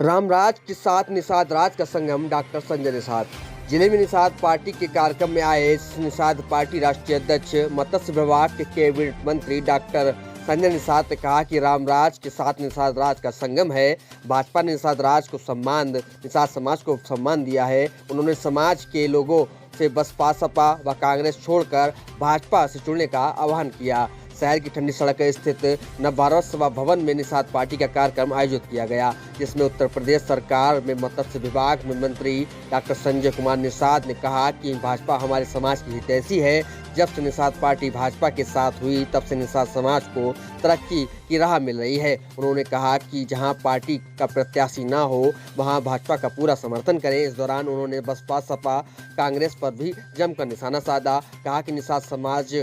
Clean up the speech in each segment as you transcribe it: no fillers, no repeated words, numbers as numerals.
रामराज के साथ निषाद राज का संगम डॉक्टर संजय निषाद। जिले में निषाद पार्टी के कार्यक्रम में आए निषाद पार्टी राष्ट्रीय अध्यक्ष मत्स्य विभाग के कैबिनेट मंत्री डॉक्टर संजय निषाद ने कहा कि रामराज के साथ निषाद राज का संगम है। भाजपा ने निषाद राज को सम्मान, निषाद समाज को सम्मान दिया है। उन्होंने समाज के लोगों से बसपा, सपा व कांग्रेस छोड़कर भाजपा से जुड़ने का आह्वान किया। शहर की ठंडी सड़क स्थित नवभारत सभा भवन में निषाद पार्टी का कार्यक्रम आयोजित किया गया, जिसमें उत्तर प्रदेश सरकार में मत्स्य विभाग में मंत्री डॉक्टर संजय कुमार निषाद ने कहा कि भाजपा हमारे समाज की हितैषी है। जब से निषाद पार्टी भाजपा के साथ हुई तब से निषाद समाज को तरक्की की राह मिल रही है। उन्होंने कहा कि जहां पार्टी का प्रत्याशी ना हो वहां भाजपा का पूरा समर्थन करें। इस दौरान उन्होंने बसपा, सपा, कांग्रेस पर भी जमकर निशाना साधा। कहा कि निषाद समाज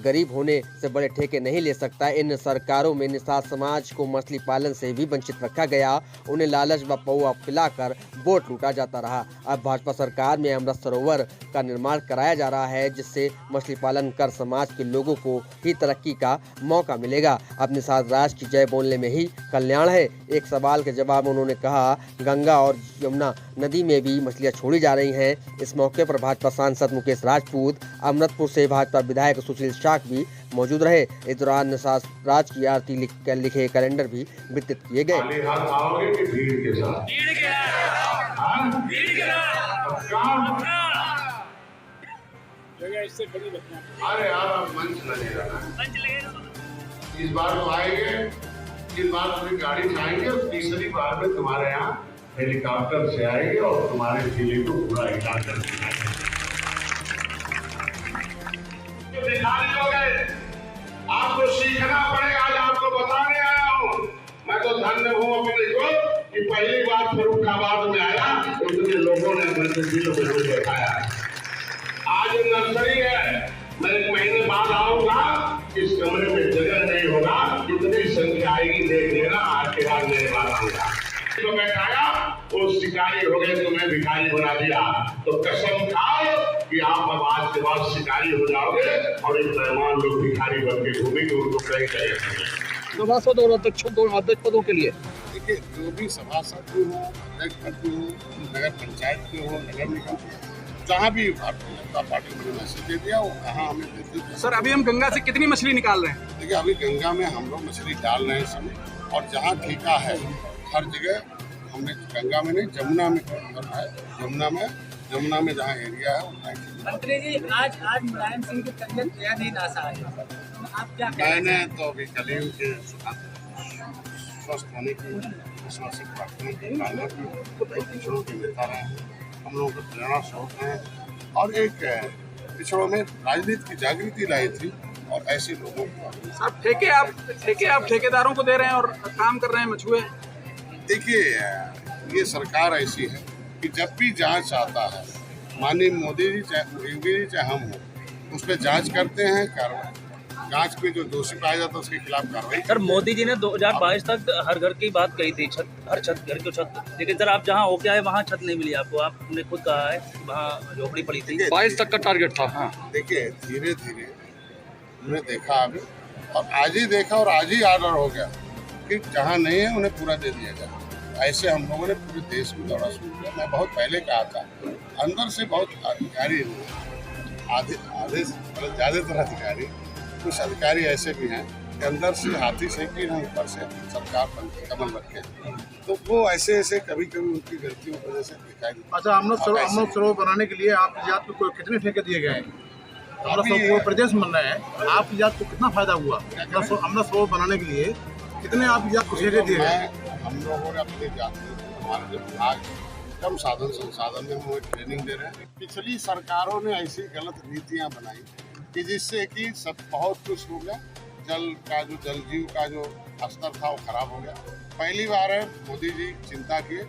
गरीब होने से बड़े ठेके नहीं ले सकता। इन सरकारों में निषाद समाज को मछली पालन से भी वंचित रखा गया। उन्हें लालच व पौआ पिलाकर वोट लूटा जाता रहा। अब भाजपा सरकार में अमृत सरोवर का निर्माण कराया जा रहा है, जिससे मछली पालन कर समाज के लोगों को ही तरक्की का मौका मिलेगा। अब निषाद राज की जय बोलने में ही कल्याण है। एक सवाल के जवाब में उन्होंने कहा, गंगा और यमुना नदी में भी मछलियां छोड़ी जा रही हैं। इस मौके पर भाजपा सांसद मुकेश राजपूत, अमृतपुर से भाजपा विधायक सुशील शाक भी मौजूद रहे। इस दौरान निषाद राज की आरती लिखे कैलेंडर भी वितरित किए गए। अरे यार मंच लगेगा, इस बार तो आएंगे, इस बार पूरी गाड़ी से आएंगे और तीसरी बार में तुम्हारे यहाँ हेलीकॉप्टर से आएंगे और तुम्हारे जिले को पूरा हिला कर दिखाएंगे। आपको सीखना पड़ेगा। आज आपको बताने आया हूँ, मैं तो धन्य हूँ अपने को कि पहली बार फर्रुखाबाद में आया, इतने लोगों ने मेरे दिल में रोक दिखाया। आज नर्सरी है, मैं एक महीने बाद आऊंगा, इस कमरे में जगह नहीं होगा, कितनी संख्या आएगी देख लेना। आज के बाद मेरे बाद आऊंगा तो बैठाया, वो शिकारी हो गए, तुम्हें भिखारी बना दिया। तो कसम खाओ कि आप अब आज के बाद शिकारी हो जाओगे और एक मेहमान लोग भिखारी बन के घूमेंगे, उनको कहीं कहीं सभासद और अध्यक्ष पदों के लिए। देखिए, जो भी सभासद भी हो, अध्यक्ष पद भी हो, नगर पंचायत के हो, नगर निगम, जहाँ भी भारतीय जनता पार्टी ने मैसेज दे दिया वो कहाँ हमें दे दिया। सर, अभी हम गंगा से कितनी मछली निकाल रहे हैं? देखिए, अभी गंगा में हम लोग मछली डाल रहे हैं समय, और जहाँ ठेका है हर जगह हमने, गंगा में नहीं, जमुना में करना है। जमुना में जहाँ एरिया है। मंत्री जी, आज मुलायम सिंह की तबियत बेहद नासाज है, आप क्या मैंने तो अभी कल ही उनके स्वस्थ होने की विश्वासिक प्रार्थना की, पिछड़ों के नेता रहे हैं, हम लोगों को प्रेरणा स्रोत हैं और एक पिछड़ों में राजनीति की जागृति लाई थी और ऐसे लोगों को। सर, ठेके आप ठेकेदारों को दे रहे हैं और काम कर रहे हैं मछुए। देखिए, ये सरकार ऐसी है कि जब भी जांच आता है, माननीय मोदी जी चाहे योगी जी चाहे हम हो, उस पर जांच करते हैं, कार्रवाई, जांच में जो दोषी पाया जाता है उसके खिलाफ कार्रवाई। सर, मोदी जी ने 2022 तक हर घर की बात कही थी, हर घर को छत। लेकिन सर, आप जहां होके आए वहां छत नहीं मिली आपको। आपने खुद कहा है वहां झोपड़ी पड़ी थी। 22 तक का टारगेट था। हाँ, देखिए, धीरे धीरे हमने देखा अभी, और आज ही देखा और आज ही ऑर्डर हो गया कि जहाँ नहीं है उन्हें पूरा दे दिया जाए। ऐसे हम लोगों ने पूरे देश में दौरा शुरू किया। मैं बहुत पहले कहा था, अंदर से बहुत अधिकारी हुए, आधे ज़्यादातर अधिकारी, कुछ अधिकारी ऐसे भी हैं कि अंदर से हाथी से कि ना ऊपर से सरकार पर कमल रखे, तो वो ऐसे कभी कभी उनकी गलतियों की वजह से दिखाई देती। अच्छा, अमृत सरोवर बनाने के लिए आपकी जात को कितने ठेके दिए गए हैं? अमृत सरोवर प्रदेश बन रहे हैं, आपकी जात को कितना फायदा हुआ? अमृत सरोवर बनाने के लिए कितने आपकी जात को ठेके दिए गए? हम लोगों ने अपने जात हमारे जो विभाग कम साधन संसाधन में वो ट्रेनिंग दे रहे हैं। पिछली सरकारों ने ऐसी गलत नीतियाँ बनाई कि जिससे कि सब बहुत कुछ हो गया। जल जीव का जो स्तर था वो खराब हो गया। पहली बार है मोदी जी चिंता किए,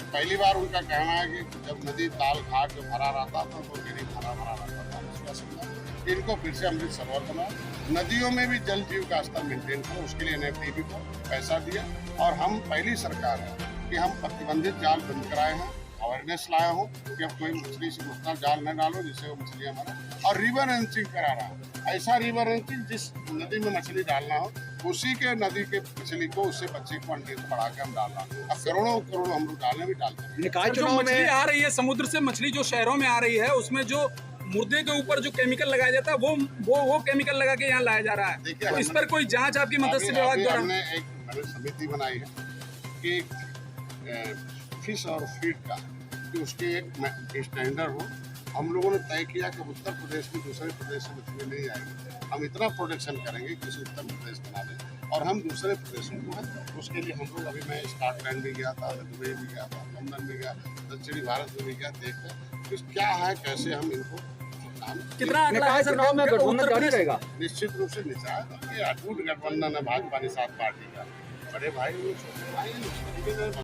पहली बार उनका कहना है कि जब नदी ताल घाट जो भरा रहता था तो गिरी भरा रहता था, उसका सुविधा इनको फिर से अमृत सरोवर बनाया। नदियों में भी जल जीव का स्तर मेंटेन करो, उसके लिए NFDB को पैसा दिया। और हम पहली सरकार है कि हम प्रतिबंधित जाल बंद कराए हैं अवेयरनेस लाया हूँ कि अब कोई मछली से उतना जाल न डालो जिससे वो मछलियाँ मारा। और रिवर रंचिंग करा रहा हूँ, ऐसा रिवर रंचिंग जिस नदी में मछली डालना हो उसी के नदी के मछली को उससे बच्चे को अंडे को बढ़ा के हम डालना। अब करोड़ों करोड़ों हम लोग डालने भी डालते हैं। निकाय जो चुनाव मछली में आ रही है समुद्र से, मछली जो शहरों में आ रही है, उसमें जो मुर्दे के ऊपर जो केमिकल लगाया जाता है वो केमिकल लगा के यहाँ लाया जा रहा है। देखिए, तो इस पर कोई जांच आपकी मत्स्य विभाग द्वारा? हमने एक समिति बनाई है कि फिश और फीड का कि उसके एक स्टैंडर्ड हो। हम लोगों ने तय किया कि उत्तर प्रदेश में दूसरे प्रदेश से मछली नहीं आएगी, हम इतना प्रोडक्शन करेंगे कि उसे उत्तर प्रदेश बना दें और हम दूसरे प्रदेशों को हैं। उसके लिए हम लोग, अभी मैं स्कॉटलैंड भी गया था, दुबई भी गया था, लंदन भी गया, दक्षिणी भारत में भी गया, देखकर कि क्या है, कैसे हम इनको कितना आंकड़ा निकाय है सर? चुनाव में गठबंधन जारी रहेगा। निश्चित रूप से निचार ये अटूट गठबंधन है भाजपा निषाद पार्टी का। बड़े भाई छोटे भाई